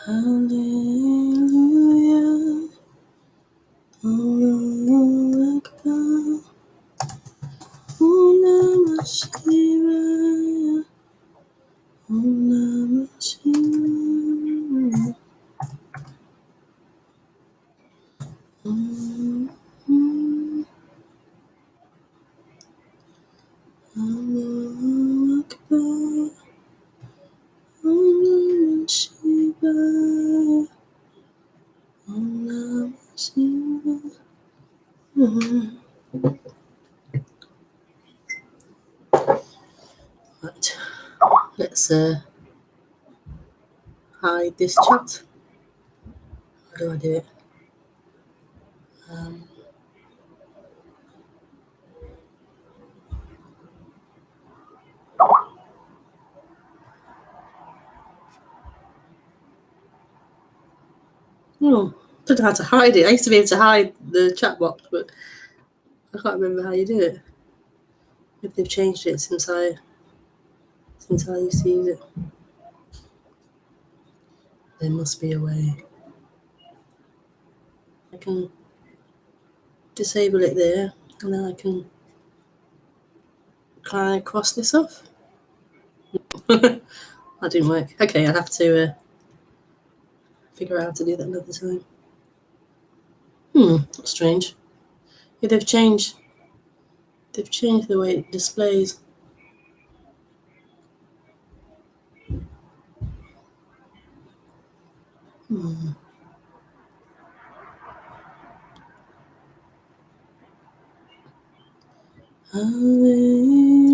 Hallelujah. Allahu Akbar. Om Namah Shivaya. Om Namah Shivaya. Allahu Akbar. Om Namah Shivaya. Om Namah Shivaya. Right. Let's hide this chat. How do I do it? Oh, I don't know how to hide it. I used to be able to hide the chat box, but I can't remember how you do it. Maybe they've changed it since I used to use it. There must be a way. I can disable it there, and then I can cross this off. That didn't work. Okay, I'll have to figure out how to do that another time. That's strange. Yeah, they've changed the way it displays. Hallelujah.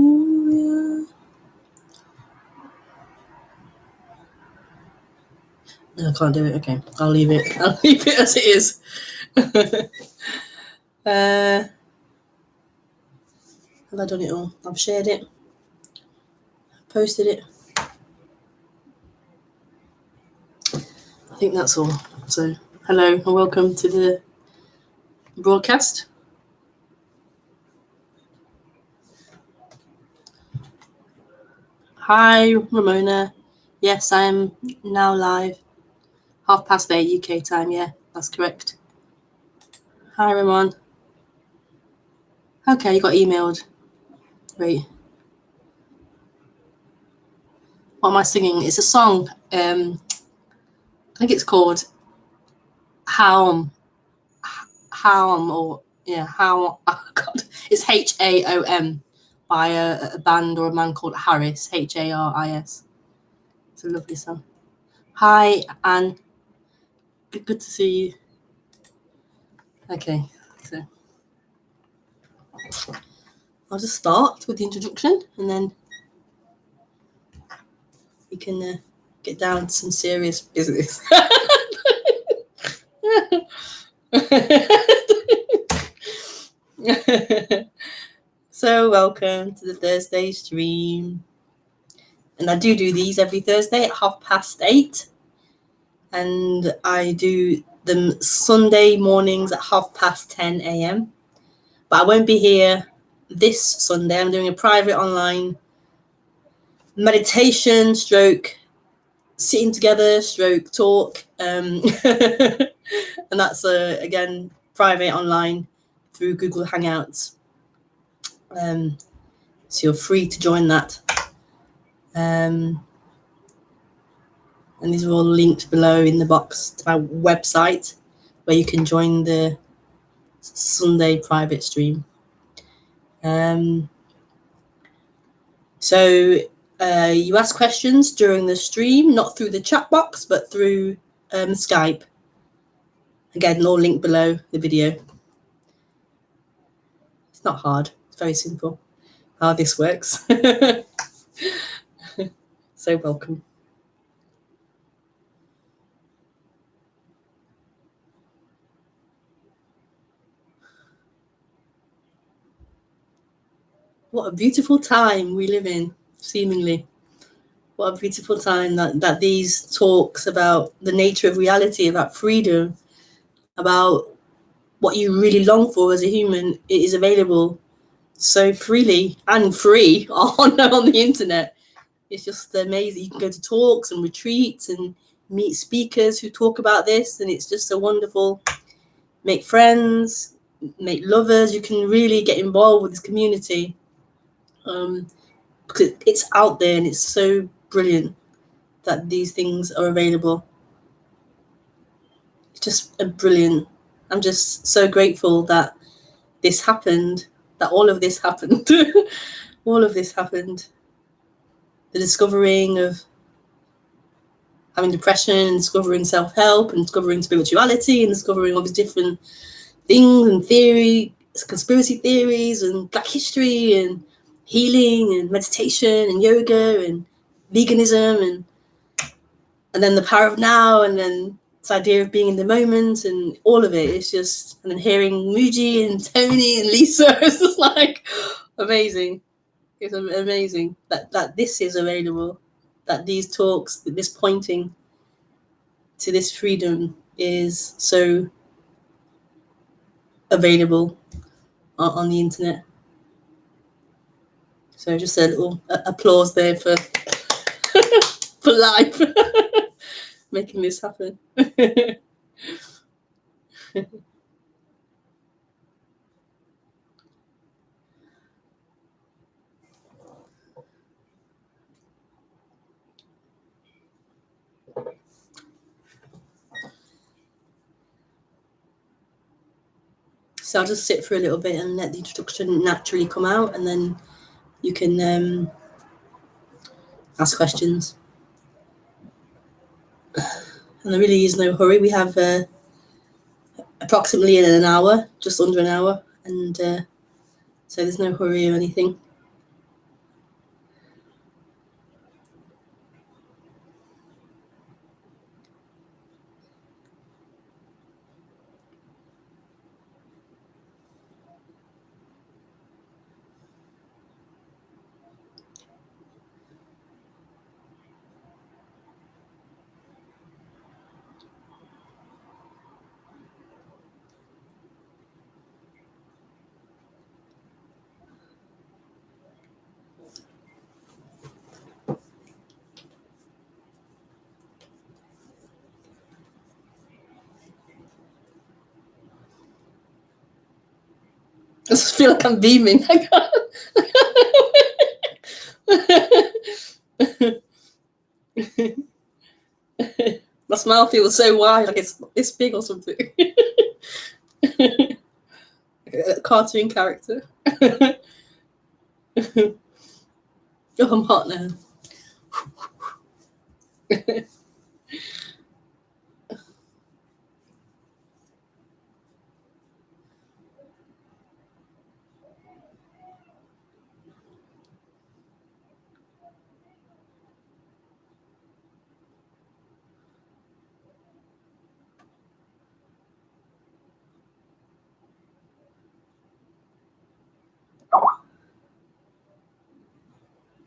No, I can't do it. Okay, I'll leave it. I'll leave it as it is. Have I done it all? I've shared it. Posted it. I think that's all. So, hello and welcome to the broadcast. Hi, Ramona. Yes, I am now live. 8:30 UK time. Yeah, that's correct. Hi, Ramon. Okay, you got emailed. Great. What am I singing? It's a song. I think it's called Haom. Oh God, it's HAOM by a band or a man called Harris. HARIS. It's a lovely song. Hi, Anne. Good to see you. Okay, so I'll just start with the introduction, and then we can get down to some serious business. So welcome to the Thursday stream, and I do these every Thursday at 8:30, and I do them Sunday mornings at 10:30 a.m. But I won't be here this Sunday. I'm doing a private online meditation stroke sitting together stroke talk, and that's again private online through Google Hangouts. So you're free to join that. And these are all linked below in the box to my website, where you can join the Sunday private stream. So you ask questions during the stream, not through the chat box, but through Skype. Again, all linked below the video. It's not hard. It's very simple how this works. So welcome. What a beautiful time we live in, seemingly. What a beautiful time that these talks about the nature of reality, about freedom, about what you really long for as a human, it is available so freely and free on the internet. It's just amazing. You can go to talks and retreats and meet speakers who talk about this, and it's just a wonderful, make friends, make lovers. You can really get involved with this community, because it's out there, and it's so brilliant that these things are available. It's just a brilliant. I'm just so grateful that this happened, that all of this happened. All of this happened. The discovering of having depression, and discovering self-help, and discovering spirituality, and discovering all these different things and theory, conspiracy theories, and Black history, and healing, and meditation, and yoga, and veganism, and then the power of now, and then this idea of being in the moment, and all of it. It's just, and then hearing Muji and Tony and Lisa, it's just like amazing. It's amazing that this is available, that these talks, this pointing to this freedom is so available on the internet. So just a little applause there for for life, making this happen. So I'll just sit for a little bit and let the introduction naturally come out, and then you can ask questions. And there really is no hurry. We have approximately an hour, just under an hour, and so there's no hurry or anything. I just feel like I'm beaming. My smile feels so wide, like it's big or something. A cartoon character. Oh, I'm hot now.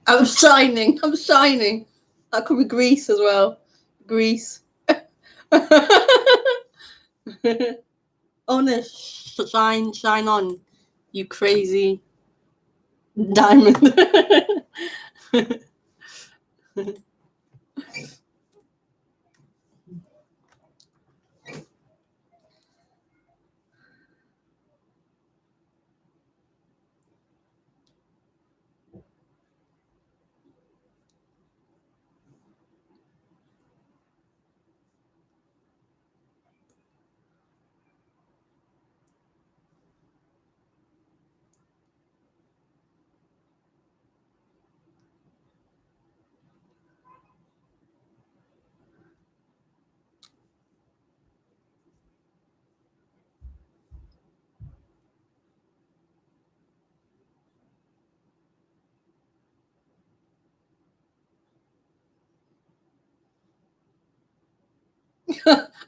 I'm shining. I'm shining. That could be Greece as well. Greece. Oh no, shine on, you crazy diamond.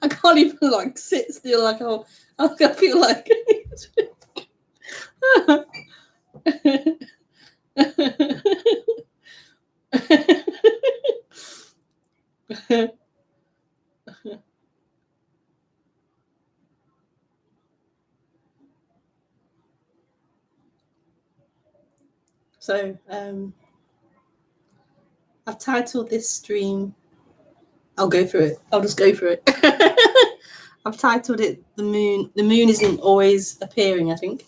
I can't even like sit still. Like I feel like. So I've titled this stream I'll go for it. I'll just go for it. I've titled it The Moon. The moon isn't always appearing, I think.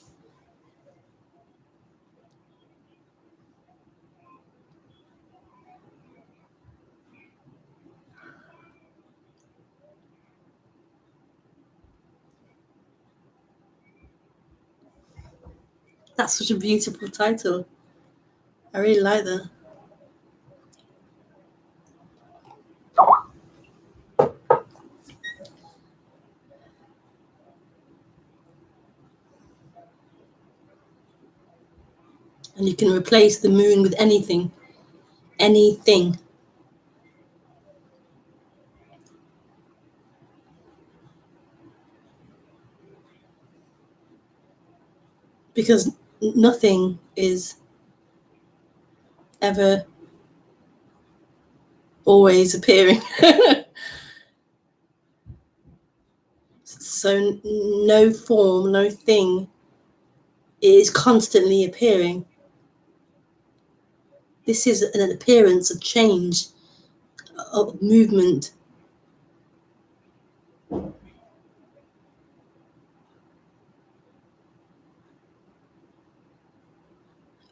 That's such a beautiful title. I really like that. And you can replace the moon with anything. Anything. Because nothing is ever always appearing. So no form, no thing is constantly appearing. This is an appearance of change, of movement.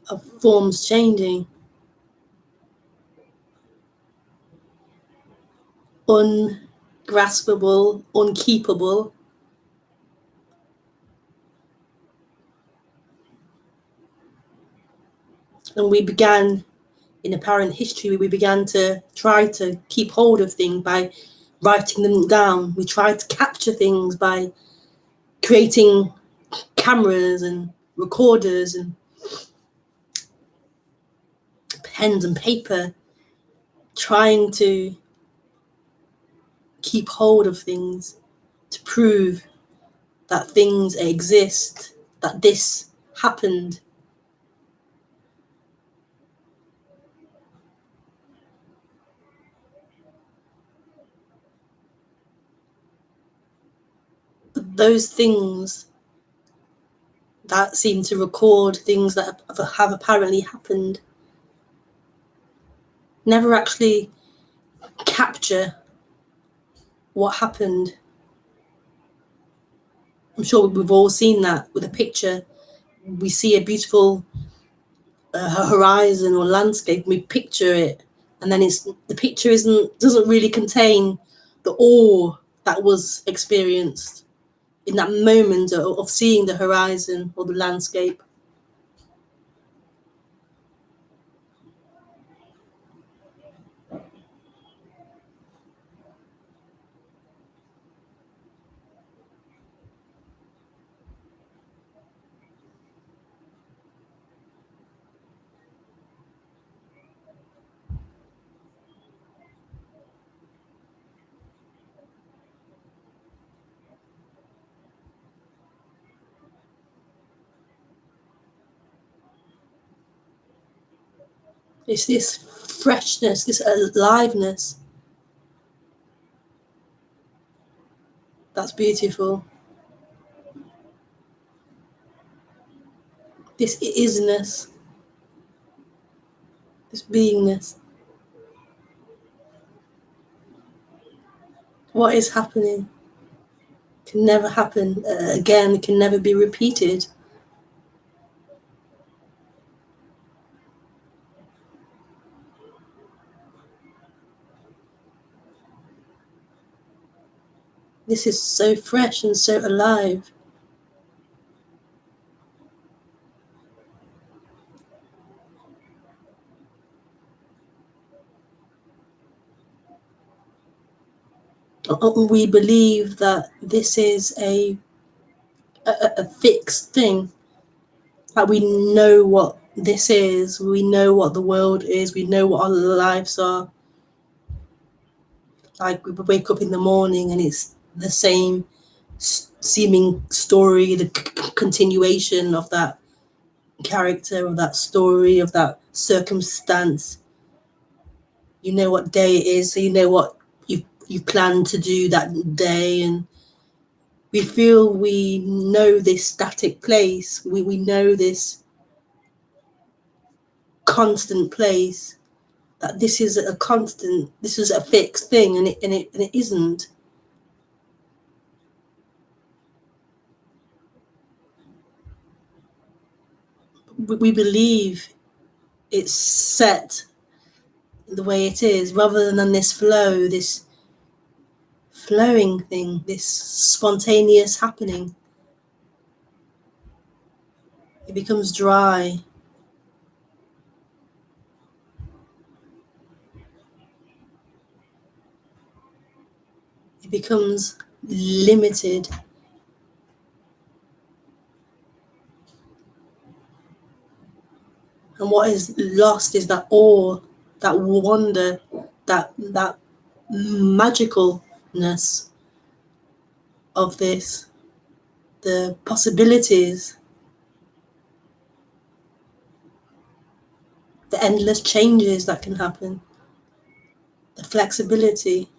Of forms changing. Ungraspable, unkeepable. And we began, in apparent history, we began to try to keep hold of things by writing them down. We tried to capture things by creating cameras and recorders and pens and paper, trying to keep hold of things, to prove that things exist, that this happened. But those things that seem to record things that have apparently happened never actually capture what happened. I'm sure we've all seen that with a picture. We see a beautiful horizon or landscape, and we picture it, and then the picture doesn't really contain the awe that was experienced in that moment of seeing the horizon or the landscape. It's this freshness, this aliveness. That's beautiful. This isness, this beingness. What is happening can never happen again, can never be repeated. This is so fresh and so alive. We believe that this is a fixed thing, that we know what this is, we know what the world is, we know what our lives are. Like, we wake up in the morning and it's the same seeming story, the continuation of that character, of that story, of that circumstance. You know what day it is, so you know what you plan to do that day, and we feel we know this static place, we know this constant place that this is a constant, this is a fixed thing, and it isn't. We believe it's set the way it is, rather than this flow, this flowing thing, this spontaneous happening. It becomes dry. It becomes limited. And what is lost is that awe, that wonder, that magicalness of this, the possibilities, the endless changes that can happen, the flexibility.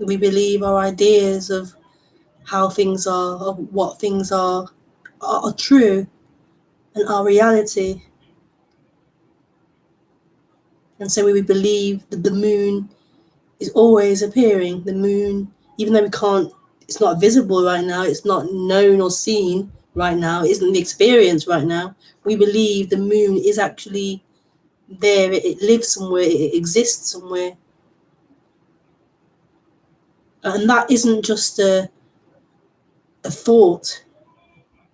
We believe our ideas of how things are, of what things are true and our reality. And so we believe that the moon is always appearing. The moon, even though we can't, it's not visible right now, it's not known or seen right now, it isn't the experience right now. We believe the moon is actually there, it lives somewhere, it exists somewhere. And that isn't just a thought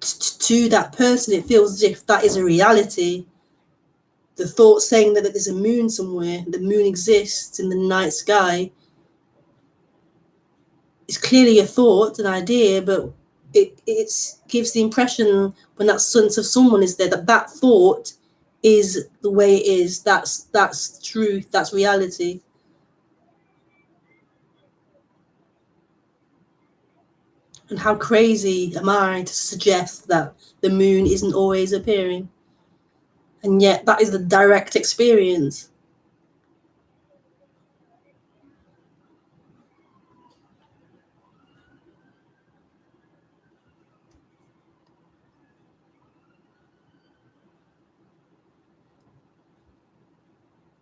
to that person. It feels as if that is a reality. The thought saying that there's a moon somewhere, the moon exists in the night sky, is clearly a thought, an idea, but it gives the impression when that sense of someone is there that that thought is the way it is. That's truth. That's reality. And how crazy am I to suggest that the moon isn't always appearing? And yet that is the direct experience.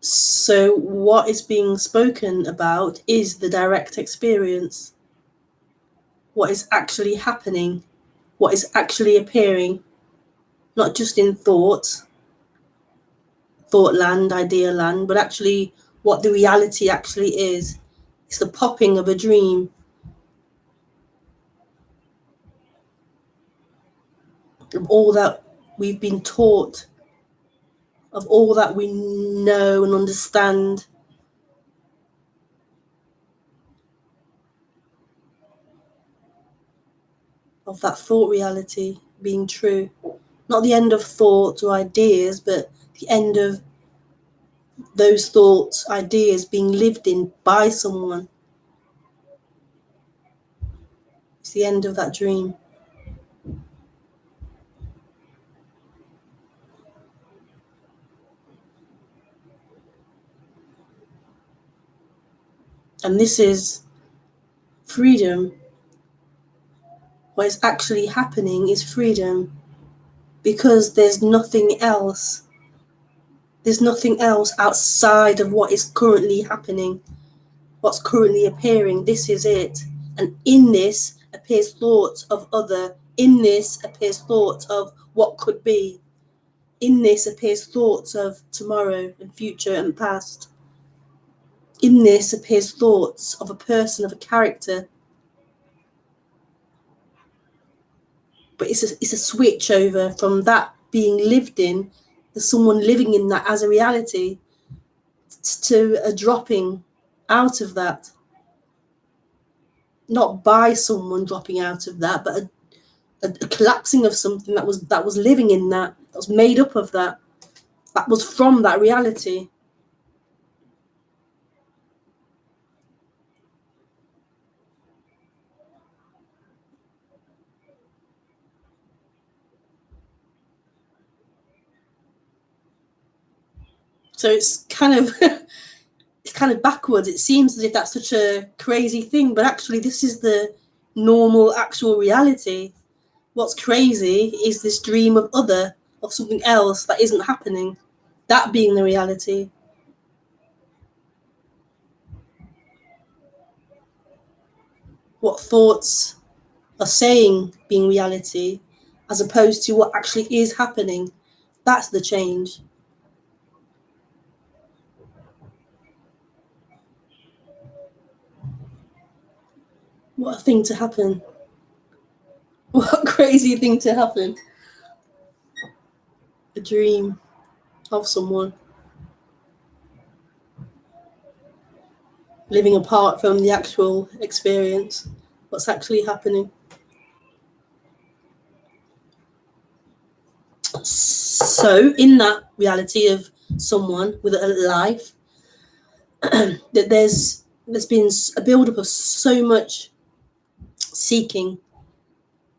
So what is being spoken about is the direct experience. What is actually happening, what is actually appearing, not just in thought land, idea land, but actually what the reality actually is. It's the popping of a dream. Of all that we've been taught, of all that we know and understand. Of that thought reality being true. Not the end of thoughts or ideas, but the end of those thoughts, ideas being lived in by someone. It's the end of that dream. And this is freedom. What is actually happening is freedom, because there's nothing else. There's nothing else outside of what is currently happening, what's currently appearing. This is it. And in this appears thoughts of other. In this appears thoughts of what could be. In this appears thoughts of tomorrow and future and past. In this appears thoughts of a person, of a character. But it's a switch over from that being lived in, the someone living in that as a reality, to a dropping out of that. Not by someone dropping out of that, but a collapsing of something that was living in that was made up of that was from that reality. So it's kind of kind of backwards. It seems as if that's such a crazy thing, but actually this is the normal, actual reality. What's crazy is this dream of something else that isn't happening, that being the reality. What thoughts are saying being reality, as opposed to what actually is happening. That's the change. What a thing to happen. What a crazy thing to happen. A dream of someone living apart from the actual experience, what's actually happening. So in that reality of someone with a life, that there's been a build-up of so much seeking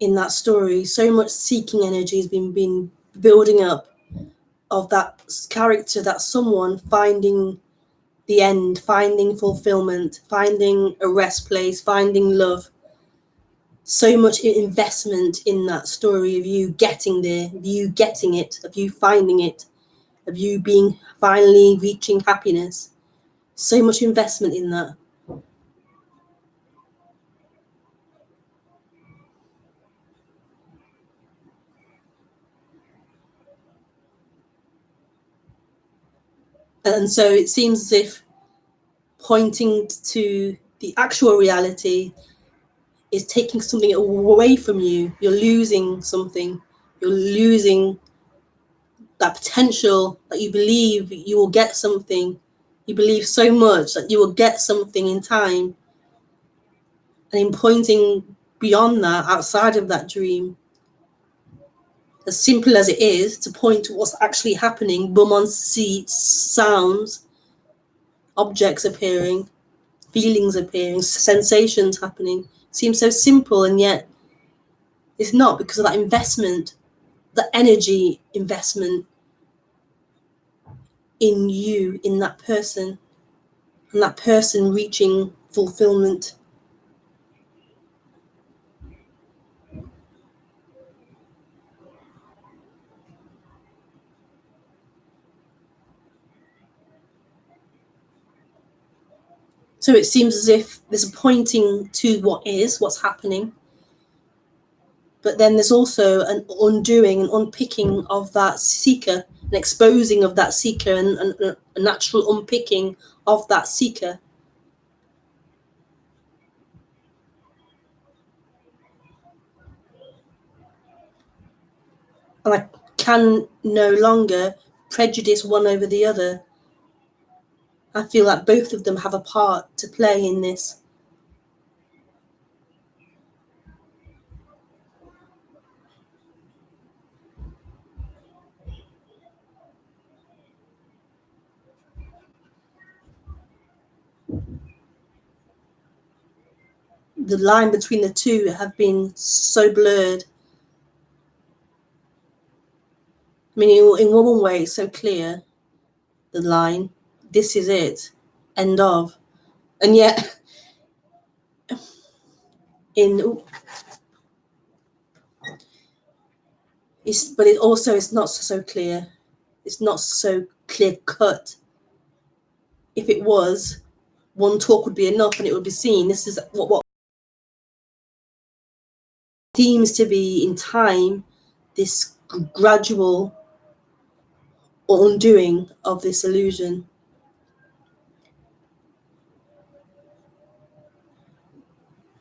in that story, so much seeking energy has been building up of that character, that someone finding the end, finding fulfillment, finding a rest place, finding love. So much investment in that story of you getting there, of you getting it, of you finding it, of you being finally reaching happiness. So much investment in that. And so it seems as if pointing to the actual reality is taking something away from you. You're losing something. You're losing that potential that you believe you will get something. You believe so much that you will get something in time. And in pointing beyond that, outside of that dream, as simple as it is to point to what's actually happening, bum on seats, sounds, objects appearing, feelings appearing, sensations happening, seems so simple, and yet it's not, because of that investment, the energy investment in you, in that person, and that person reaching fulfillment. So it seems as if there's a pointing to what is, what's happening, but then there's also an undoing and unpicking of that seeker, an exposing of that seeker, and a natural unpicking of that seeker. And I can no longer prejudice one over the other. I feel like both of them have a part to play in this. The line between the two have been so blurred. I mean, in one way, it's so clear, the line, this is it, end of. And yet, but it also is not so clear. It's not so clear cut. If it was, one talk would be enough and it would be seen. This is what seems to be in time, this gradual undoing of this illusion.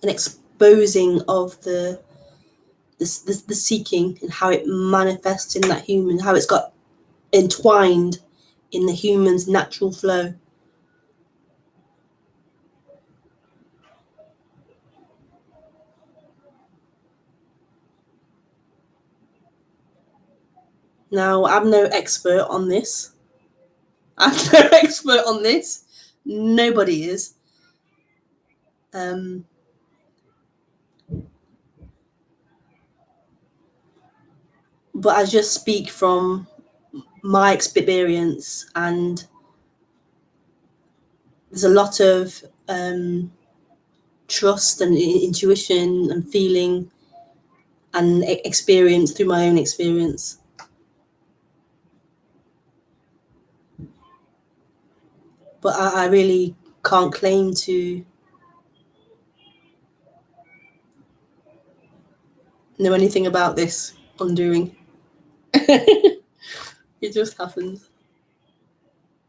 An exposing of the seeking and how it manifests in that human, how it's got entwined in the human's natural flow. Now, I'm no expert on this. I'm no expert on this. Nobody is. But I just speak from my experience and there's a lot of trust and intuition and feeling and experience through my own experience. But I really can't claim to know anything about this undoing. It just happens.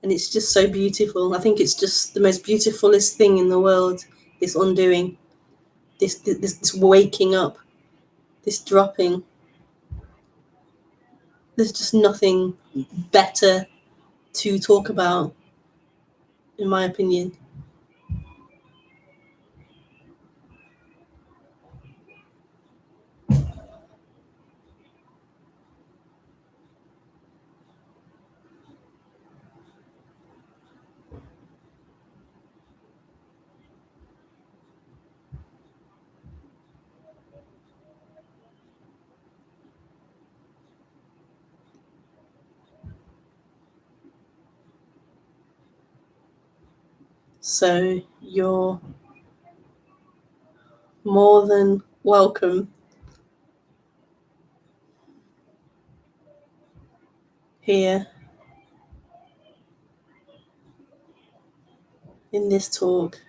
And it's just so beautiful. I think it's just the most beautifulest thing in the world, this undoing, this waking up, this dropping. There's just nothing better to talk about, in my opinion. So you're more than welcome here in this talk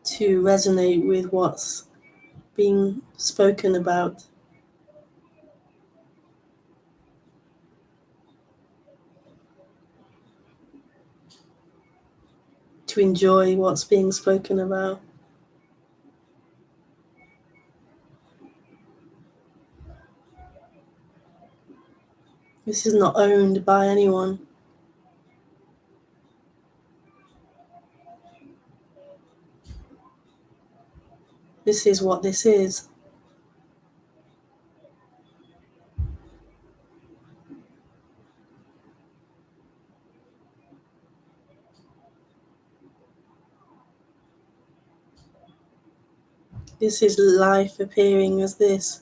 to resonate with what's being spoken about. To enjoy what's being spoken about. This is not owned by anyone. This is what this is. This is life appearing as this.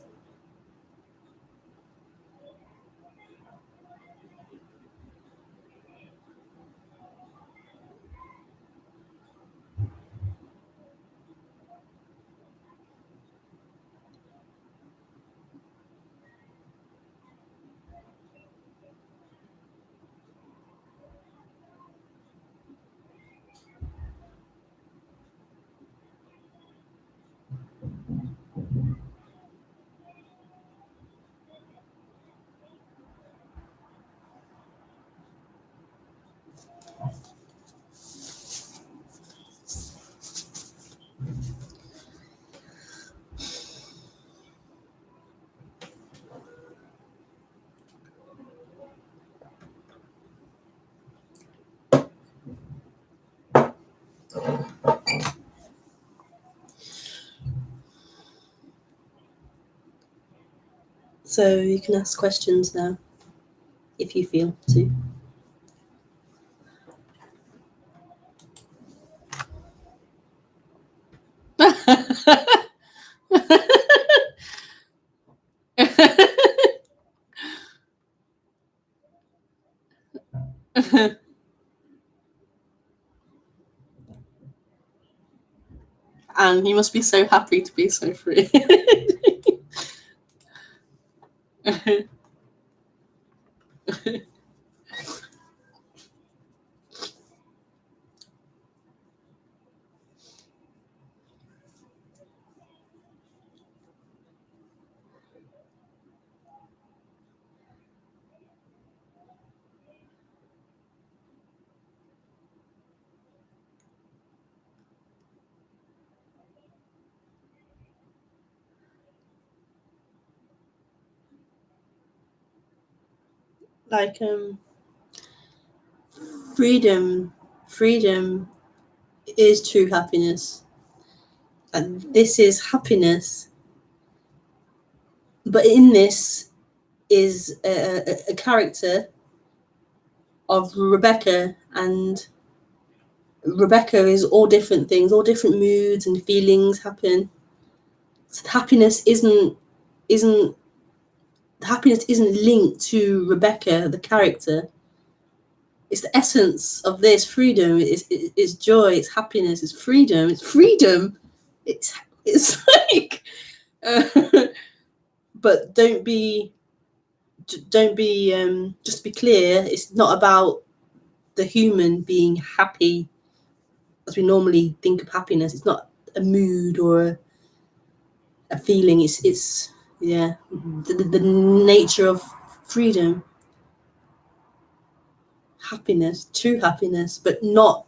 So you can ask questions now, if you feel to. And you must be so happy to be so free. Like freedom is true happiness, and this is happiness, but in this is a character of Rebekah, and Rebekah is all different things, all different moods and feelings happen. So happiness isn't linked to Rebekah the character. It's the essence of this freedom. It's joy. It's happiness. It's freedom. It's freedom. It's like, but don't be. Just to be clear, it's not about the human being happy as we normally think of happiness. It's not a mood or a feeling. It's the nature of freedom, happiness, true happiness, but not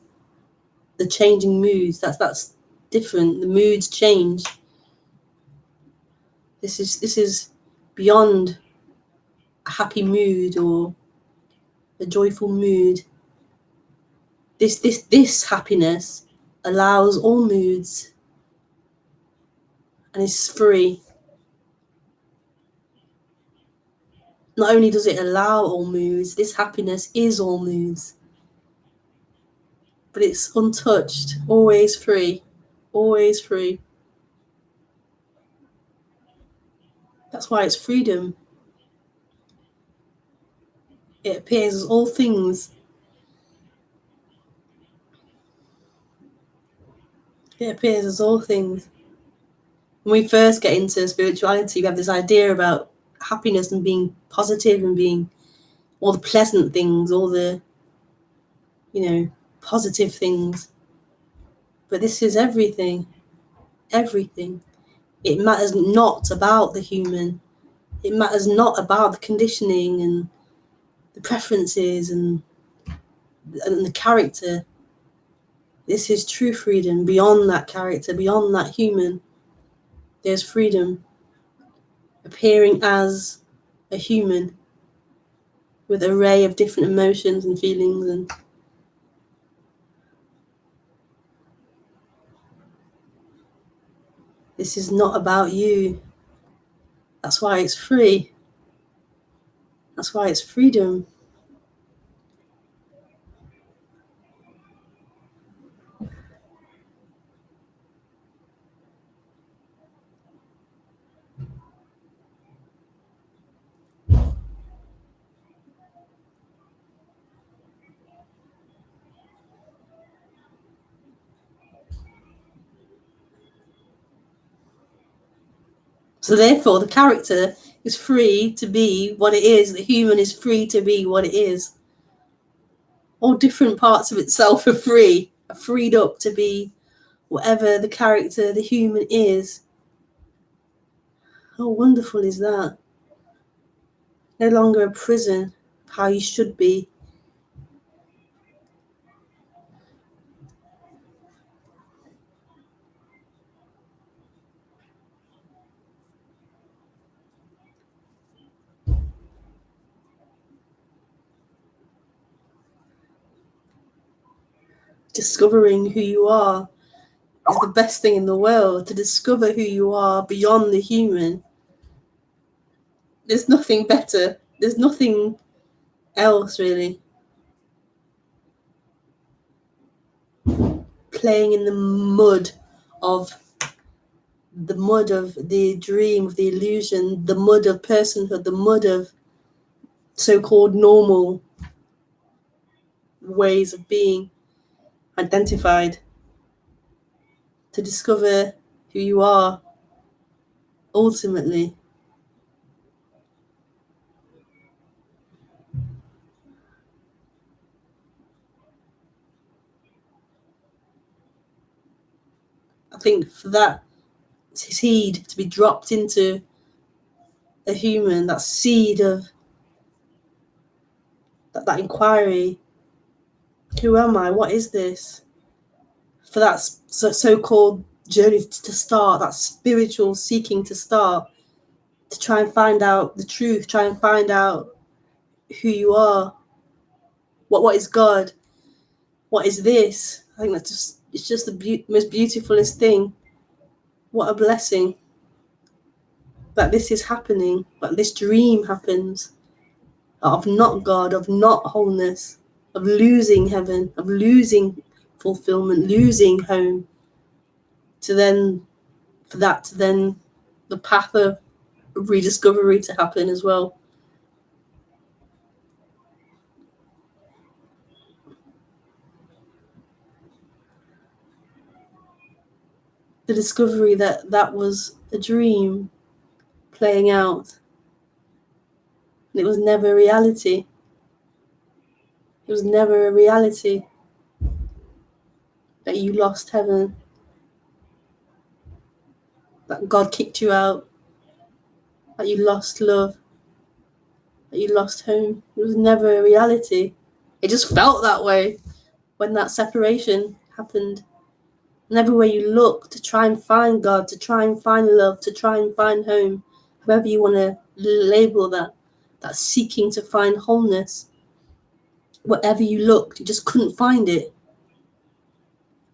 the changing moods. That's different. The moods change. This is beyond a happy mood or a joyful mood. This happiness allows all moods and is free. Not only does it allow all moods, this happiness is all moods. But it's untouched, always free, always free. That's why it's freedom. It appears as all things. It appears as all things. When we first get into spirituality, we have this idea about happiness and being positive and being all the pleasant things, all the, positive things. But this is everything. Everything. It matters not about the human. It matters not about the conditioning and the preferences and the character. This is true freedom. Beyond that character, beyond that human, there's freedom. Appearing as a human with an array of different emotions and feelings, and this is not about you. That's why it's free. That's why it's freedom. So therefore, the character is free to be what it is. The human is free to be what it is. All different parts of itself are free, are freed up to be whatever the character, the human is. How wonderful is that? No longer a prison, how you should be. Discovering who you are is the best thing in the world. To discover who you are beyond the human. There's nothing better. There's nothing else really. Playing in the mud of the dream, of the illusion, the mud of personhood, the mud of so-called normal ways of being identified. To discover who you are ultimately. I think for that seed to be dropped into a human, that seed of that inquiry, who am I? What is this? For that so-called journey to start, that spiritual seeking to start, to try and find out the truth, try and find out who you are. What is God? What is this? I think it's just the most beautifulest thing. What a blessing that this is happening, that this dream happens of not God, of not wholeness, of losing heaven, of losing fulfillment, losing home, to then the path of rediscovery to happen as well. the discovery that that was a dream playing out. And it was never a reality. It was never a reality that you lost heaven, that God kicked you out, that you lost love, that you lost home. It was never a reality. It just felt that way when that separation happened. And everywhere you look to try and find God, to try and find love, to try and find home, however you want to label that seeking to find wholeness, wherever you looked, you just couldn't find it.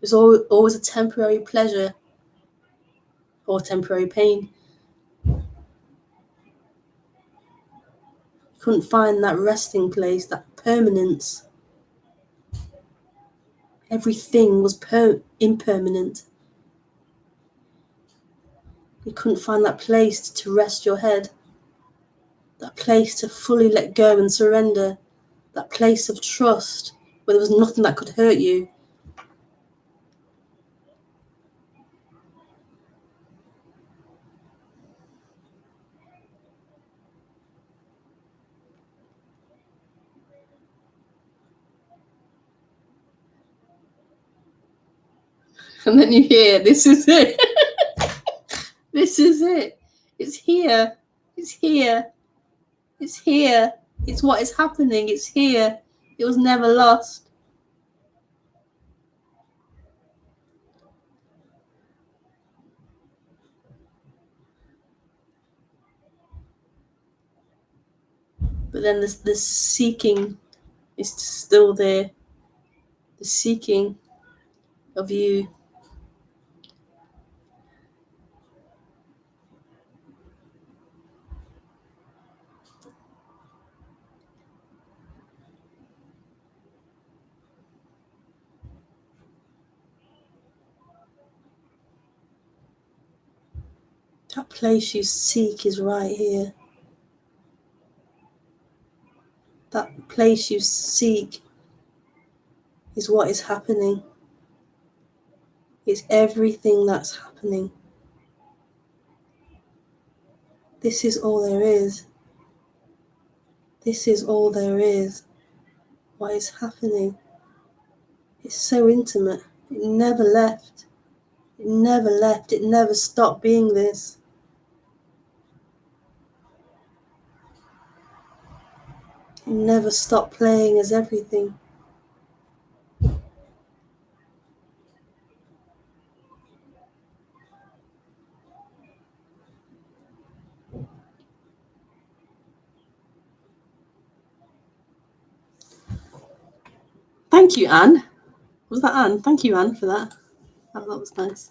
It was always a temporary pleasure or temporary pain. You couldn't find that resting place, that permanence. Everything was impermanent. You couldn't find that place to rest your head, that place to fully let go and surrender, that place of trust where there was nothing that could hurt you. And then you hear, this is it. This is it. It's here. It's here. It's here. It's what is happening. It's here. It was never lost. But then the seeking is still there. The seeking of you. That place you seek is right here. That place you seek is what is happening. It's everything that's happening. This is all there is. This is all there is. What is happening? It's so intimate. It never left. It never left. It never stopped being this. It never stopped playing as everything. Thank you, Anne. Was that Anne? Thank you, Anne, for that. That was nice.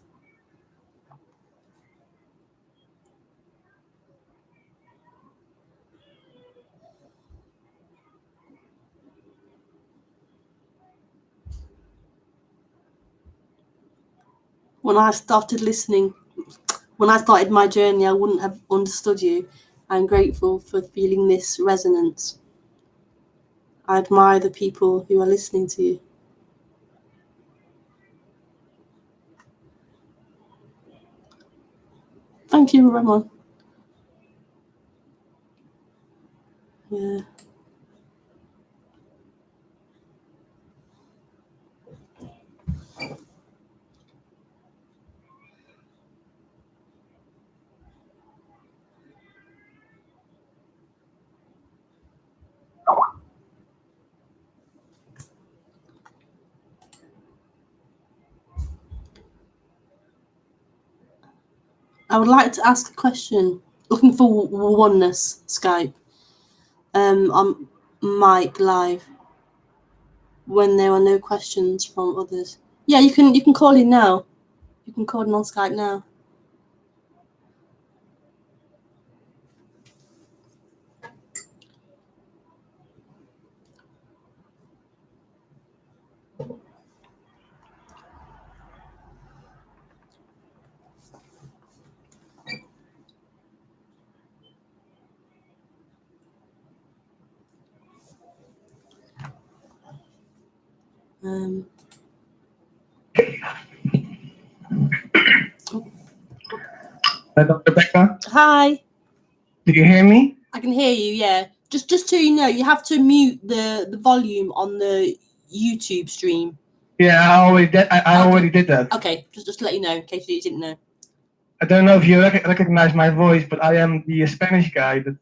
When I started listening, when I started my journey, I wouldn't have understood you. I'm grateful for feeling this resonance. I admire the people who are listening to you. Thank you, Ramon. Yeah. I would like to ask a question. Looking for oneness, Skype. On mic live. When there are no questions from others. Yeah, you can call in now. You can call in on Skype now. Hello, Rebekah. Hi. Do you hear me? I can hear you. Yeah. Just so you know, you have to mute the volume on the YouTube stream. Yeah, I already did that. Okay. Just to let you know, in case you didn't know. I don't know if you recognize my voice, but I am the Spanish guy that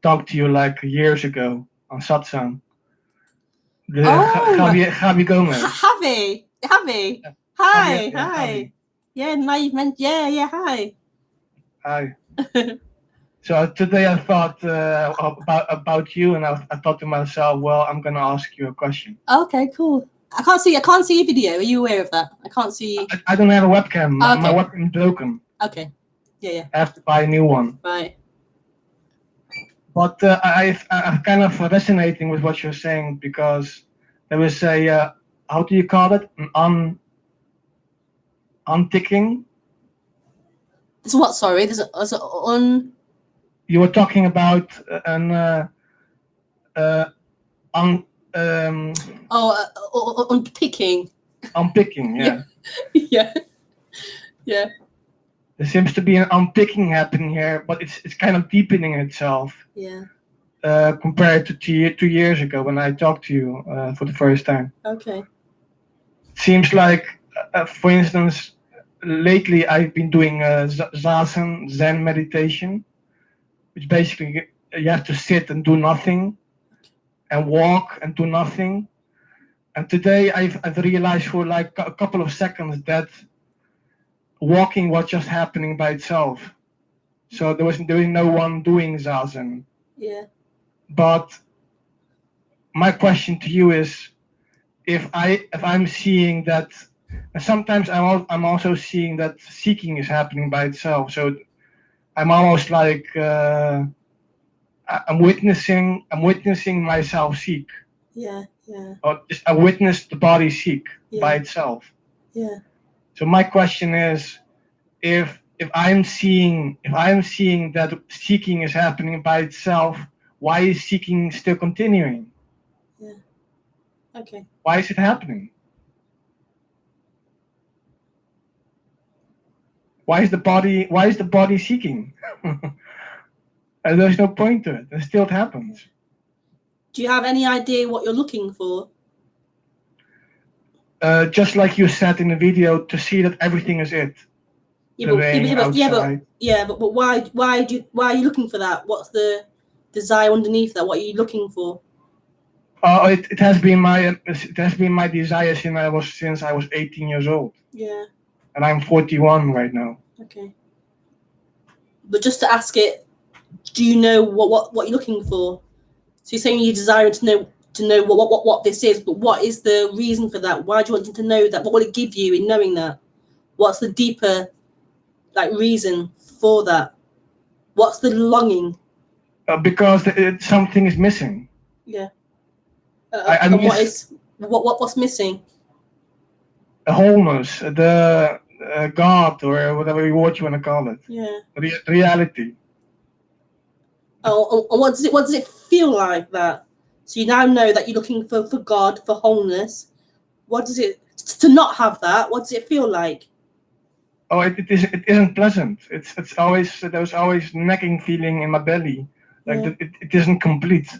talked to you like years ago on Satsang. Javi Gomez. Javi. Yeah. Hi. Javi. Yeah. Now you've mentioned. Yeah. Hi. Hi. So today I thought about you, and I thought to myself, well, I'm gonna ask you a question. Okay. Cool. I can't see your video. Are you aware of that? I can't see. I don't have a webcam. Okay. My webcam is broken. Okay. Yeah. I have to buy a new one. Right. But I'm kind of resonating with what you're saying, because there is a how do you call it? An unticking. There's what? Sorry. There's an You were talking about an unpicking. Unpicking. Yeah. Yeah. There seems to be an unpicking happening here, but it's kind of deepening itself. Yeah. Compared to 2 years ago when I talked to you for the first time. Okay. It seems like, for instance, lately I've been doing zazen, Zen meditation, which basically you have to sit and do nothing, and walk and do nothing. And today I've realized for like a couple of seconds that walking was just happening by itself. So there was no one doing zazen. Yeah. But my question to you is, if I'm seeing that, sometimes I'm also seeing that seeking is happening by itself. So I'm almost like I'm witnessing myself seek. Yeah. Or just I witness the body seek by itself. Yeah. So my question is, if I'm seeing that seeking is happening by itself, why is seeking still continuing? Yeah. Okay. Why is it happening? Why is the body seeking? And there's no point to it. And still it happens. Do you have any idea what you're looking for? Just like you said in the video, to see that everything is it. But why are you looking for that? What's the desire underneath that? What are you looking for? It has been my desire since I was 18 years old. Yeah. And I'm 41 right now. Okay. But just to ask it, do you know what you're looking for? So you're saying you desire to know what this is, but what is the reason for that? Why do you want to know that? What will it give you in knowing that? What's the deeper reason for that? What's the longing? Because something is missing. Yeah. And what's missing? A wholeness, the God, or whatever word you want to call it. Yeah. Reality. Oh, and what does it feel like that? So you now know that you're looking for God, for wholeness. What does it to not have that? What does it feel like? Oh, it isn't pleasant. It's always, there's always nagging feeling in my belly, like that it isn't complete.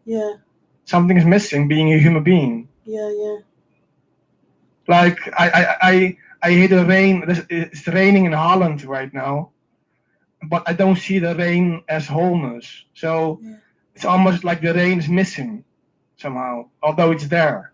Yeah. Something is missing, being a human being. Yeah. Like I hear the rain. It's raining in Holland right now, but I don't see the rain as wholeness. So it's almost like the rain is missing somehow, although it's there.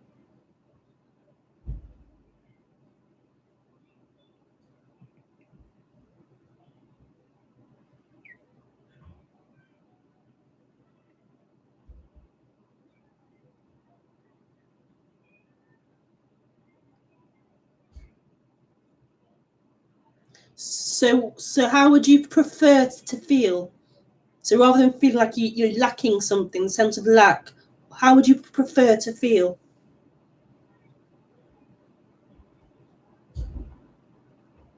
So how would you prefer to feel? So rather than feeling like you're lacking something, the sense of lack, how would you prefer to feel?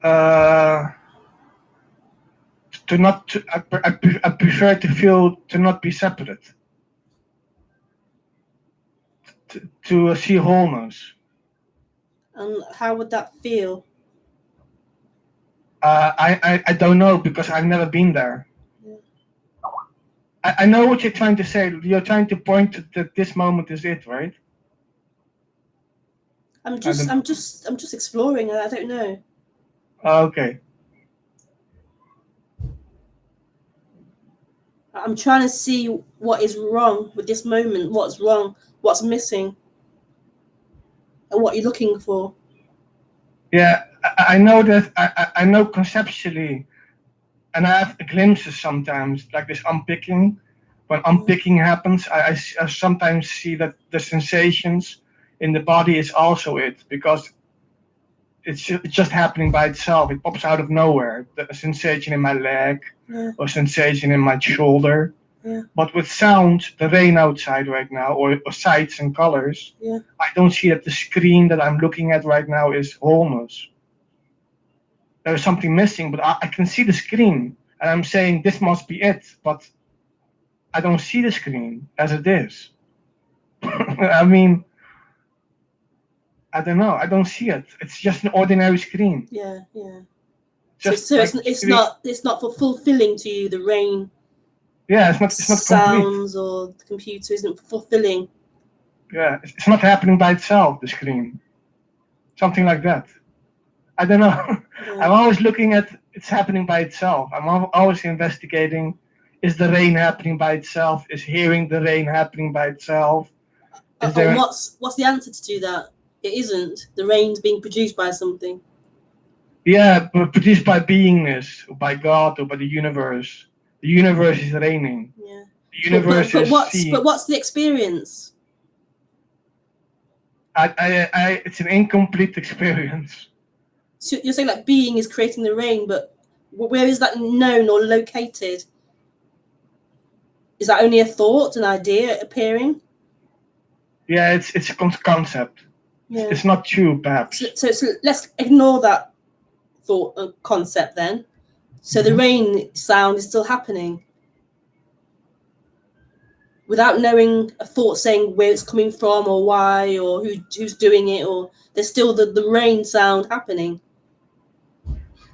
I prefer to feel to not be separate. To see wholeness. And how would that feel? I don't know because I've never been there. Yeah. I know what you're trying to say. You're trying to point that this moment is it, right? I'm just exploring. I don't know. Okay. I'm trying to see what is wrong with this moment. What's wrong? What's missing? And what you're looking for. Yeah, I know that. I know conceptually, and I have glimpses sometimes, like this unpicking. When unpicking happens, I sometimes see that the sensations in the body is also it, because it's just happening by itself. It pops out of nowhere. The sensation in my leg, Yeah. or sensation in my shoulder. Yeah. But with sound, the rain outside right now, or sights and colors, Yeah. I don't see that the screen that I'm looking at right now is wholeness. There is something missing, but I can see the screen, and I'm saying this must be it, but I don't see the screen as it is. I mean, I don't know. I don't see it. It's just an ordinary screen. Yeah. Yeah. Just So like it's not fulfilling to you. The rain yeah, it's not complete. sounds or the computer isn't fulfilling. Yeah, it's not happening by itself. The screen, something like that. I don't know. Yeah. I'm always looking at it's happening by itself. I'm always investigating. Is the rain happening by itself? Is hearing the rain happening by itself? Is And there? what's the answer to that? It isn't. The rain's being produced by something. Yeah, but produced by beingness, or by God, or by the universe. The universe is raining. Yeah. The universe is seeing. What's the experience? It's an incomplete experience. So you're saying like being is creating the rain, but where is that known or located? Is that only a thought, an idea appearing? Yeah, it's a concept. Yeah. It's not true, perhaps. So let's ignore that thought concept then. So the rain sound is still happening without knowing a thought saying where it's coming from or why or who's doing it, or there's still the rain sound happening.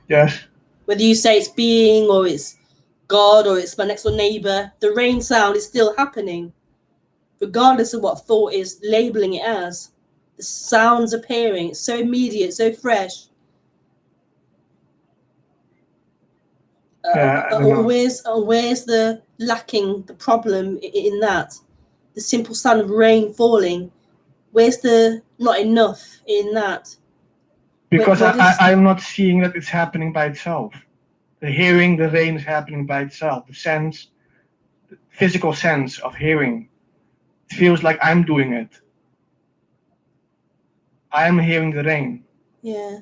Yes. Whether you say it's being or it's God or it's my next door neighbor, the rain sound is still happening, regardless of what thought is labeling it as. The sound's appearing. It's so immediate, so fresh. Yeah, I don't know. Where's the lacking, the problem in that? The simple sound of rain falling. Where's the not enough in that? Because Where does I'm not seeing that it's happening by itself. The hearing the rain is happening by itself. The sense, the physical sense of hearing. It feels like I'm doing it. I am hearing the rain. yeah.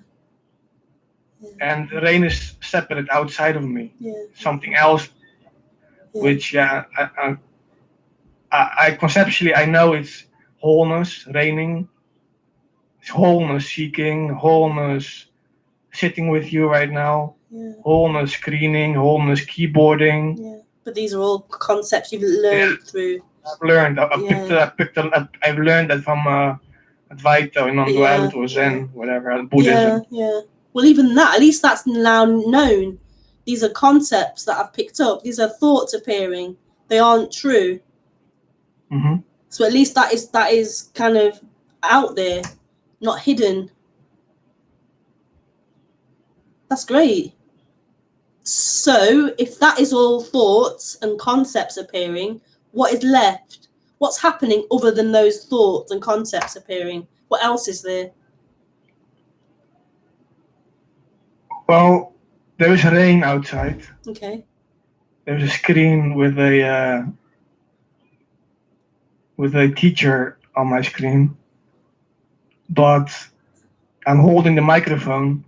And the rain is separate outside of me. Yeah. Something else, Yeah. which I conceptually I know it's wholeness, raining. It's wholeness seeking, wholeness sitting with you right now, wholeness screening, wholeness keyboarding. Yeah. But these are all concepts you've learned through. I've learned. I've learned that from Advaita, non-duality, or Zen, whatever, Buddhism. Yeah. Well, even that, at least that's now known. These are concepts that I've picked up. These are thoughts appearing. They aren't true. Mm-hmm. So at least that is kind of out there, not hidden. That's great. So if that is all thoughts and concepts appearing, what is left? What's happening other than those thoughts and concepts appearing? What else is there? Well, there is rain outside. Okay. There's a screen with a teacher on my screen, but I'm holding the microphone.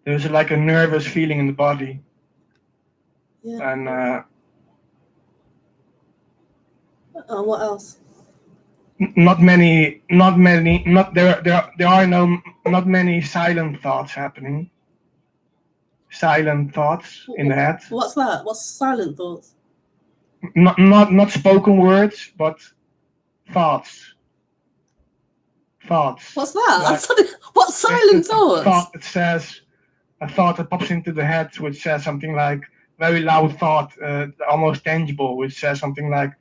There's like a nervous feeling in the body, and what else? not many silent thoughts happening. Silent thoughts in the head. What's that? What's silent thoughts? Not spoken words, but thoughts. Thoughts. What's that? What silent thoughts? Thought that says, a thought that pops into the head which says something like, very loud thought, almost tangible, which says something like,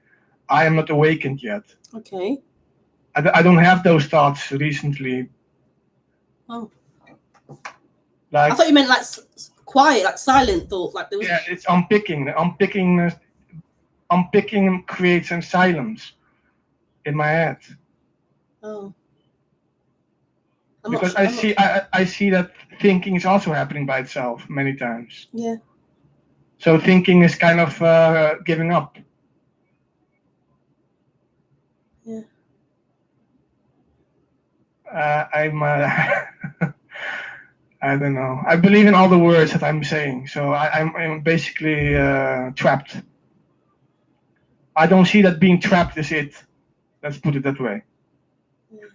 I am not awakened yet. Okay. I don't have those thoughts recently. Oh. Like, I thought you meant like quiet, like silent thought, like there was. yeah, it's unpicking. Unpicking creates a silence in my head. Oh. Because I see that thinking is also happening by itself many times. Yeah. So thinking is kind of giving up. Yeah. I'm. I don't know. I believe in all the words that I'm saying, so I'm basically trapped. I don't see that being trapped is it. Let's put it that way. Yeah.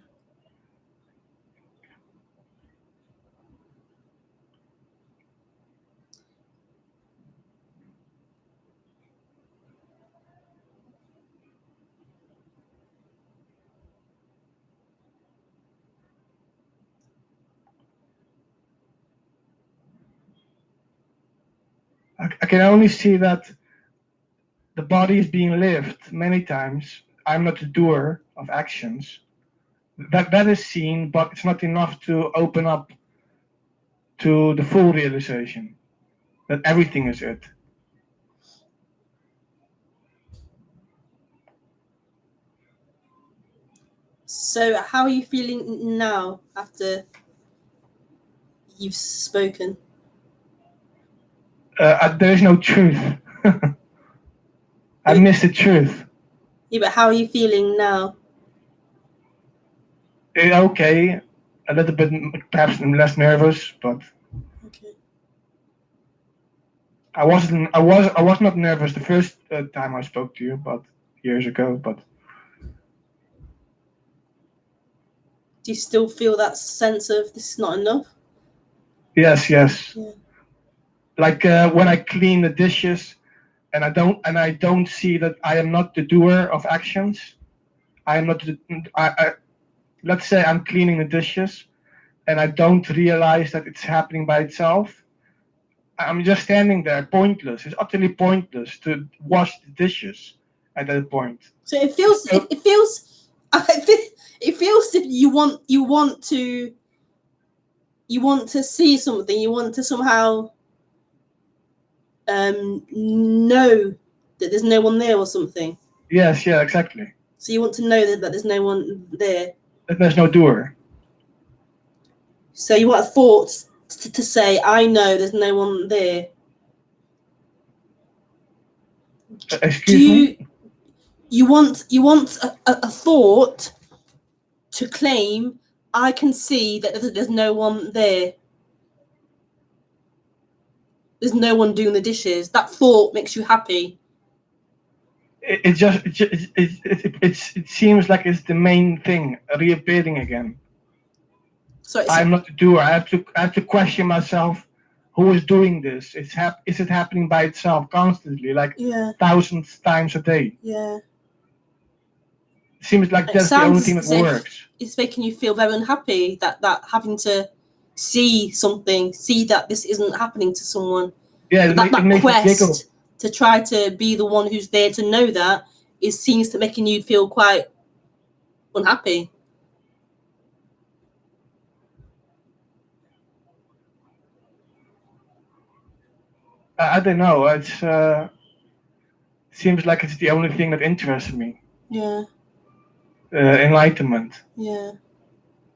I can only see that the body is being lived many times. I'm not the doer of actions. That is seen, but it's not enough to open up to the full realization that everything is it. So, how are you feeling now after you've spoken? There is no truth. I miss the truth. Yeah, but how are you feeling now? Okay, a little bit, perhaps less nervous, but Okay. I was not nervous the first time I spoke to you, but years ago. But Do you still feel that sense of this is not enough? yes. Yeah. Like when I clean the dishes, and I don't see that I am not the doer of actions. I am not. Let's say I'm cleaning the dishes, and I don't realize that it's happening by itself. I'm just standing there, pointless. It's utterly pointless to wash the dishes at that point. So it feels. So, It feels. It feels if you want to see something. You want to somehow know that there's no one there or something. yes, yeah, exactly. So you want to know that there's no one there. That there's no doer. So you want a thought to say, I know there's no one there. Excuse me? You want a thought to claim, I can see that there's no one there. There's no one doing the dishes. That thought makes you happy. It seems like it's the main thing reappearing again. So I'm not the doer. I have to question myself. Who is doing this? Is it happening by itself constantly, like thousands times a day? Yeah. It seems like that's the only thing that works. It's making you feel very unhappy that having to see something, see that this isn't happening to someone. Yeah, that it makes quest me giggle. To try to be the one who's there to know that seems to making you feel quite unhappy. I don't know. Seems like it's the only thing that interests me. Yeah. Enlightenment. Yeah.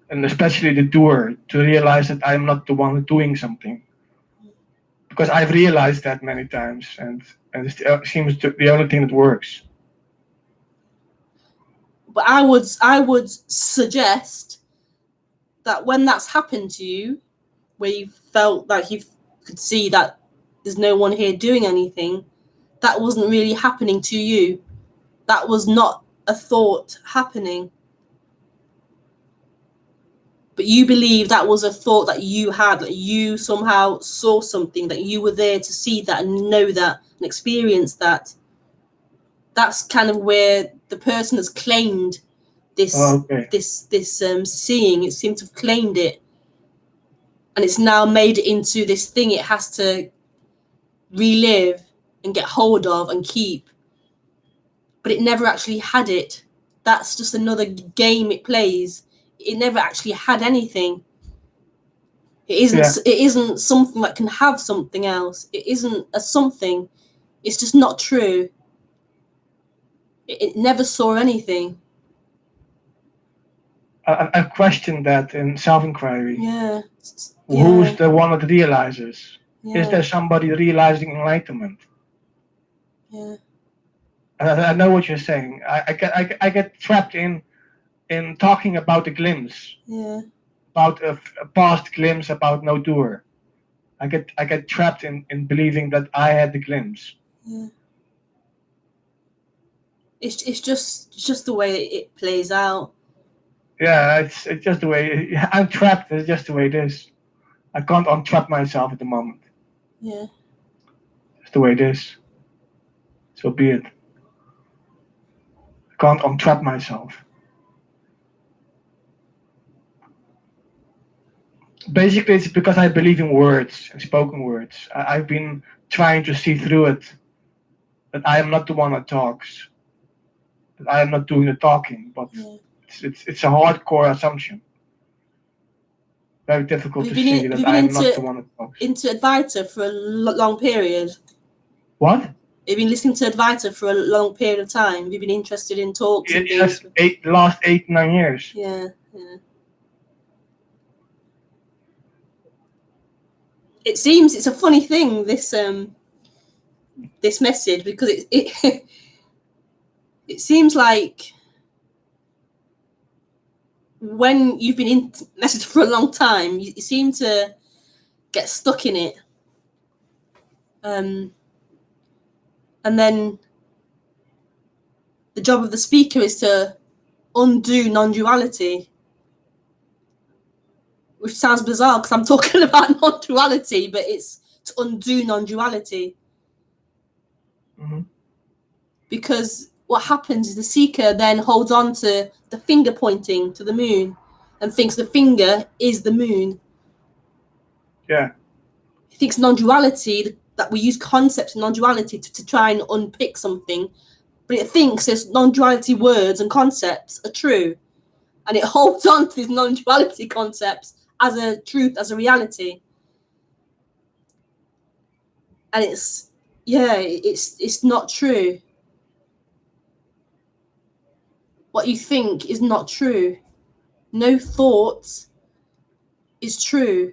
And especially the doer, to realize that I'm not the one doing something. Because I've realized that many times, and it seems the only thing that works. But I would suggest that when that's happened to you, where you felt like you could see that there's no one here doing anything, that wasn't really happening to you. That was not a thought happening. But you believe that was a thought that you had, that you somehow saw something, that you were there to see that and know that and experience that. That's kind of where the person has claimed this seeing. It seems to have claimed it. and it's now made it into this thing it has to relive and get hold of and keep, but it never actually had it. That's just another game it plays. It never actually had anything. It isn't something that can have something else. It isn't a something. It's just not true. It never saw anything. I questioned that in self-inquiry. Yeah. Who's the one that realizes? Yeah. Is there somebody realizing enlightenment? Yeah. I know what you're saying. I get trapped in talking about the glimpse. Yeah. About a past glimpse about no doer. I get trapped in believing that I had the glimpse. Yeah. It's just the way it plays out. Yeah, it's just the way I'm trapped. It's just the way it is. I can't untrap myself at the moment. Yeah. It's the way it is. So be it. I can't untrap myself. Basically, it's because I believe in words and spoken words. I've been trying to see through it. That I am not the one that talks. That I am not doing the talking. But it's a hardcore assumption. Very difficult to see that I am not the one that talks. Into Advaita for a long period. What? You've been listening to Advaita for a long period of time. You've been interested in talks and things. Yes, last 8-9 years. Yeah. It seems it's a funny thing, this message, because it it seems like when you've been in message for a long time, you seem to get stuck in it. And then the job of the speaker is to undo non-duality, which sounds bizarre because I'm talking about non-duality, but it's to undo non-duality. Mm-hmm. Because what happens is the seeker then holds on to the finger pointing to the moon and thinks the finger is the moon. Yeah. He thinks non-duality, that we use concepts of non-duality to try and unpick something, but it thinks this non-duality words and concepts are true, and it holds on to these non-duality concepts as a truth, as a reality. And it's not true. What you think is not true. No thought is true.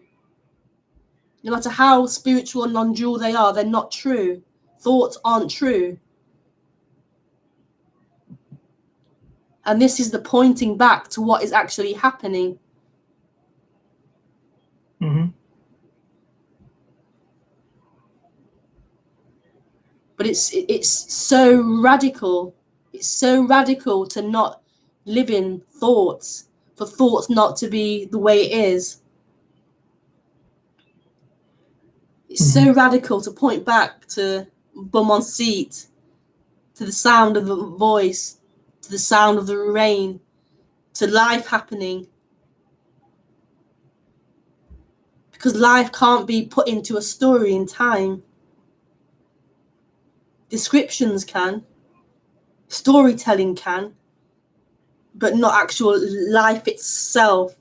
No matter how spiritual and non-dual they are, they're not true. Thoughts aren't true. And this is the pointing back to what is actually happening. Mm-hmm. But it's so radical. It's so radical to not live in thoughts, for thoughts not to be the way it is. It's so radical to point back to bum on seat, to the sound of the voice, to the sound of the rain, to life happening. Because life can't be put into a story in time. Descriptions can, storytelling can, but not actual life itself.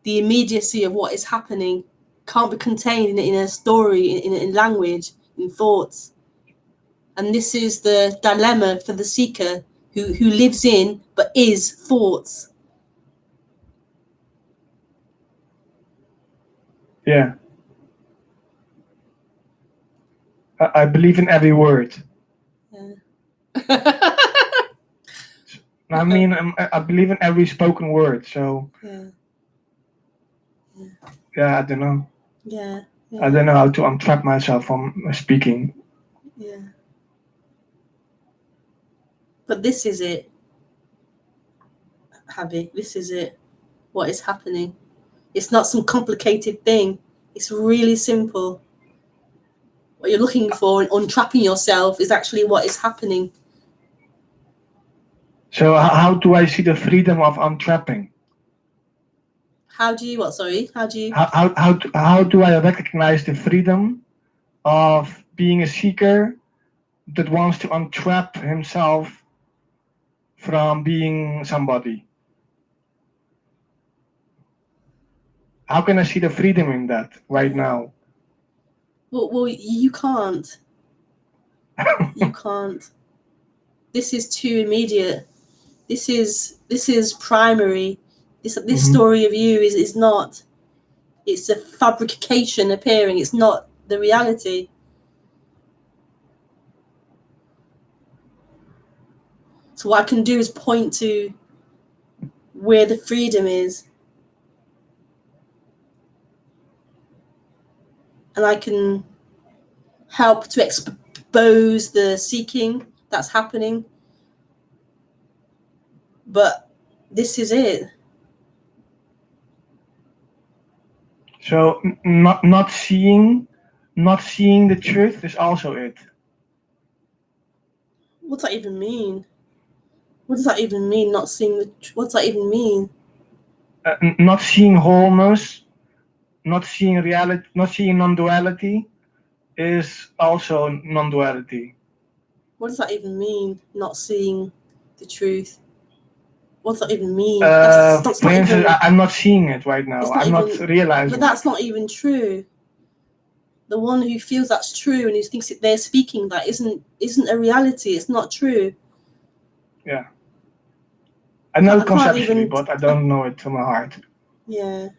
The immediacy of what is happening can't be contained in a story, in language, in thoughts. And this is the dilemma for the seeker who lives in but is thoughts. Yeah. I believe in every word. Yeah. I mean, I believe in every spoken word. So. Yeah, I don't know. Yeah. I don't know how to untrap myself from speaking. Yeah. But this is it, Javi. This is it. What is happening? It's not some complicated thing. It's really simple. What you're looking for and untrapping yourself is actually what is happening. So how do I see the freedom of untrapping? How do you what? Sorry, how do you? How do I recognize the freedom of being a seeker that wants to untrap himself from being somebody? How can I see the freedom in that right now? Well, you can't. You can't. This is too immediate. This is primary. This story of you is not. It's a fabrication appearing. It's not the reality. So what I can do is point to where the freedom is, and I can help to expose the seeking that's happening. But this is it. So not seeing the truth is also it. What's that even mean? What does that even mean? Not seeing the. What's that even mean? Not seeing wholeness, not seeing reality, not seeing non-duality is also non-duality. What does that even mean? Not seeing the truth. What does that even mean? That's For not instance, even. I'm not seeing it right now. I'm not realizing. But that's not even true. The one who feels that's true and who thinks that they're speaking that isn't a reality. It's not true. Yeah. I know it conceptually, but I don't know it to my heart. Yeah.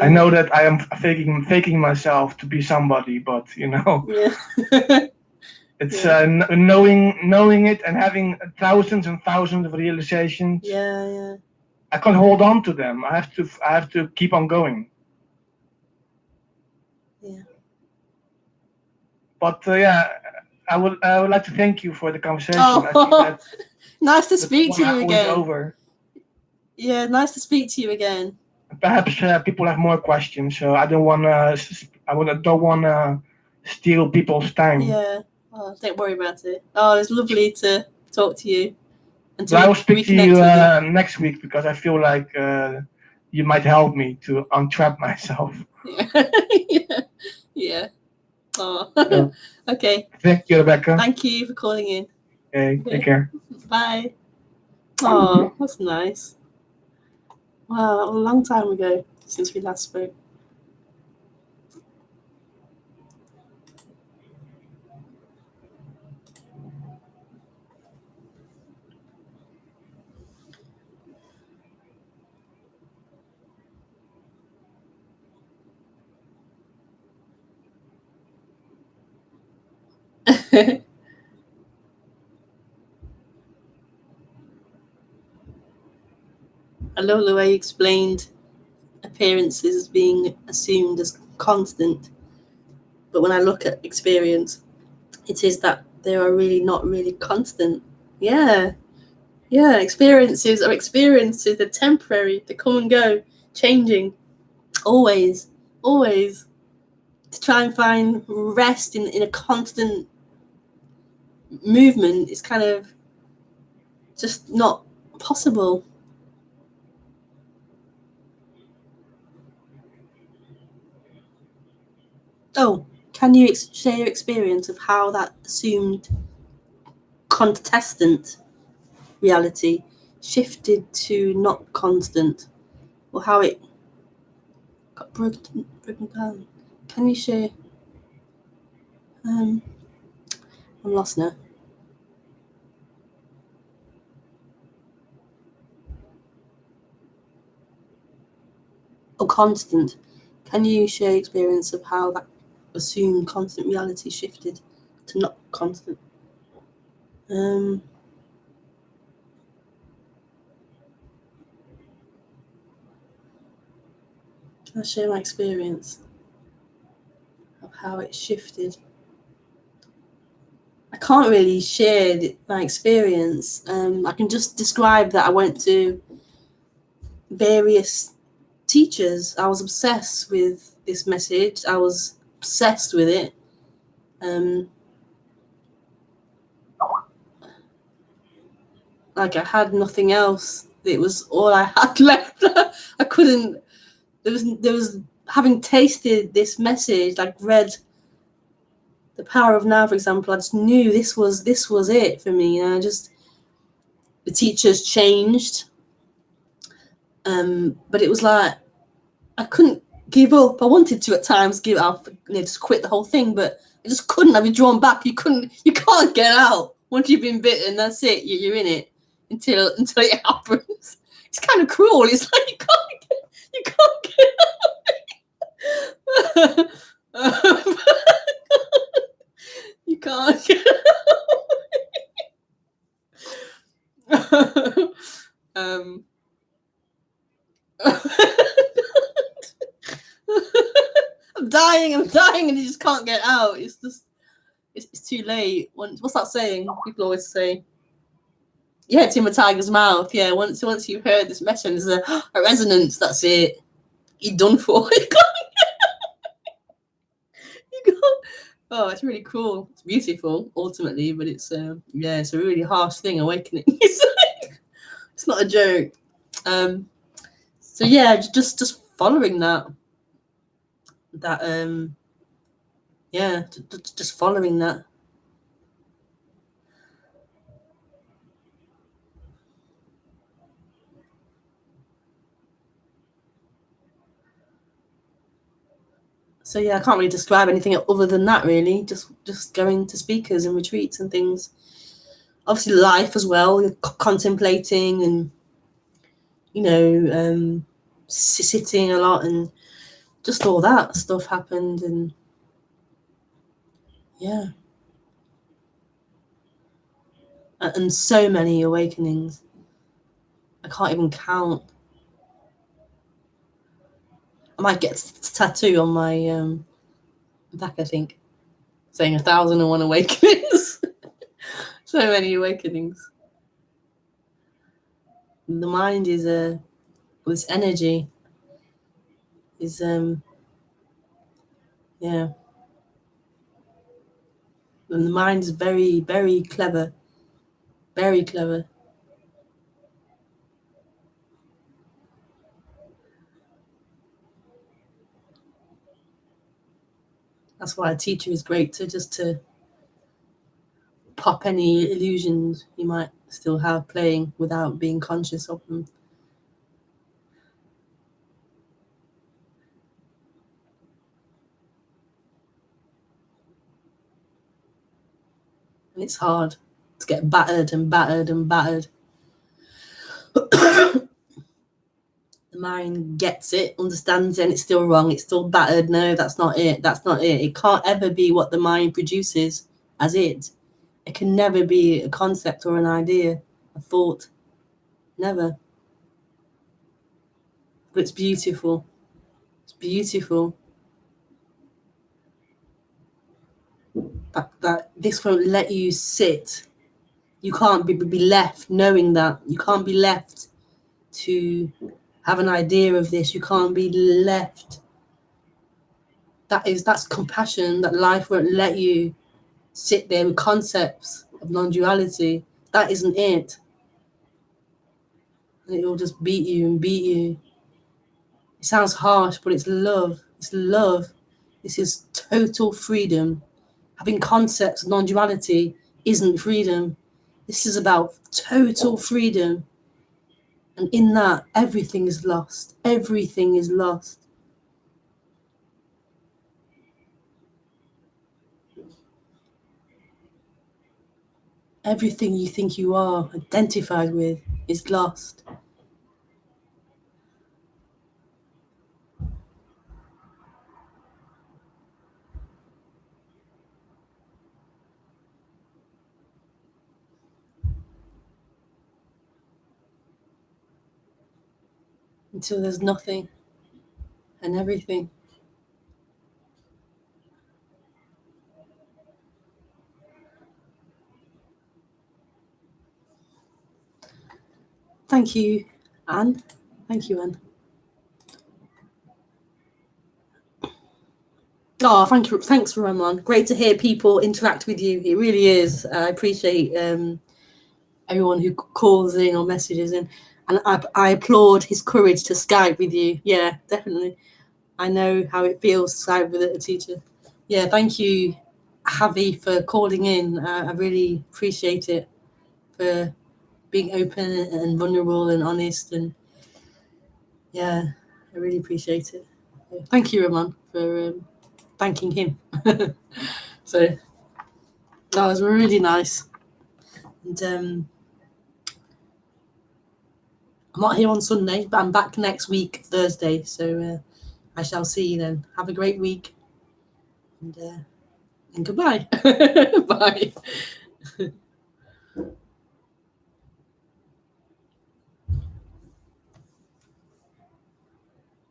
I know that I am faking myself to be somebody, but Yeah. it's knowing it and having thousands and thousands of realizations. Yeah. I can't hold on to them. I have to keep on going. Yeah. But I would like to thank you for the conversation. Oh, I see that nice to speak to you again. Over. Yeah, nice to speak to you again. Perhaps people have more questions, so I don't want to steal people's time. Yeah, don't worry about it. Oh, it's lovely to talk to you. But I will speak to you next week because I feel like you might help me to untrap myself. Yeah. Oh. Okay. Thank you, Rebekah. Thank you for calling in. Okay. Take care. Bye. Oh, that's nice. Wow, that was a long time ago since we last spoke. I love the way you explained appearances as being assumed as constant. But when I look at experience, it is that they are really not really constant. Yeah. Experiences are experiences. They're temporary. They come and go, changing. Always. To try and find rest in a constant movement is kind of just not possible. Oh, can you share your experience of how that assumed contestant reality shifted to not constant, or how it got broken down? Can you share? I'm lost now. Oh, constant. Can you share your experience of how that assumed constant reality shifted to not constant? Can I share my experience of how it shifted? I can't really share my experience. I can just describe that I went to various teachers. I was obsessed with this message. I was obsessed with it. Like I had nothing else. It was all I had left. I couldn't. There was having tasted this message, like read The Power of Now, for example. I just knew this was it for me. You know, just the teachers changed, but it was like I couldn't give up. I wanted to at times give up, just quit the whole thing, but I just couldn't. I'd be drawn back. You can't get out once you've been bitten. That's it. You're in it until it happens. It's kind of cruel. It's like you can't get out. You can't get out. I'm dying, and you just can't get out. It's just, it's too late. What's that saying? People always say, yeah, it's in the tiger's mouth. Yeah, once you've heard this message, there's a resonance. That's it. You're done for. You can't. Oh, it's really cool. It's beautiful, ultimately, but it's it's a really harsh thing. Awakening. It's not a joke. So yeah, just following that. Just following that. So yeah, I can't really describe anything other than that, really. Just going to speakers and retreats and things. Obviously, life as well, contemplating and sitting a lot, and just all that stuff happened, and yeah, and so many awakenings. I can't even count. I might get a tattoo on my back, I think, saying 1,001 awakenings. So many awakenings. The mind is this energy is yeah, and the mind is very, very clever, very clever. That's why a teacher is great, to pop any illusions you might still have playing without being conscious of them. And it's hard to get battered and battered and battered. The mind gets it, understands it, and it's still wrong. It's still battered. No, that's not it. That's not it. It can't ever be what the mind produces as it. It can never be a concept or an idea, a thought. Never. But it's beautiful. It's beautiful. That this won't let you sit. You can't be left knowing that. You can't be left to have an idea of this. You can't be left. That's compassion. That life won't let you sit there with concepts of non-duality. That isn't it. And it will just beat you and beat you. It sounds harsh, but it's love. It's love. This is total freedom. Having concepts of non-duality isn't freedom. This is about total freedom. And in that, everything is lost. Everything is lost. Everything you think you are identified with is lost. Until there's nothing and everything. Thank you, Anne. Thank you, Anne. Oh, thank you. Thanks, Ramon. Great to hear people interact with you. It really is. I appreciate everyone who calls in or messages in. And I applaud his courage to Skype with you. Yeah, definitely. I know how it feels to Skype with a teacher. Yeah, thank you, Javi, for calling in. I really appreciate it, for being open and vulnerable and honest. And yeah, I really appreciate it. Thank you, Ramon, for thanking him. So that was really nice. And I'm not here on Sunday, but I'm back next week, Thursday. So I shall see you then. Have a great week. And goodbye. Bye.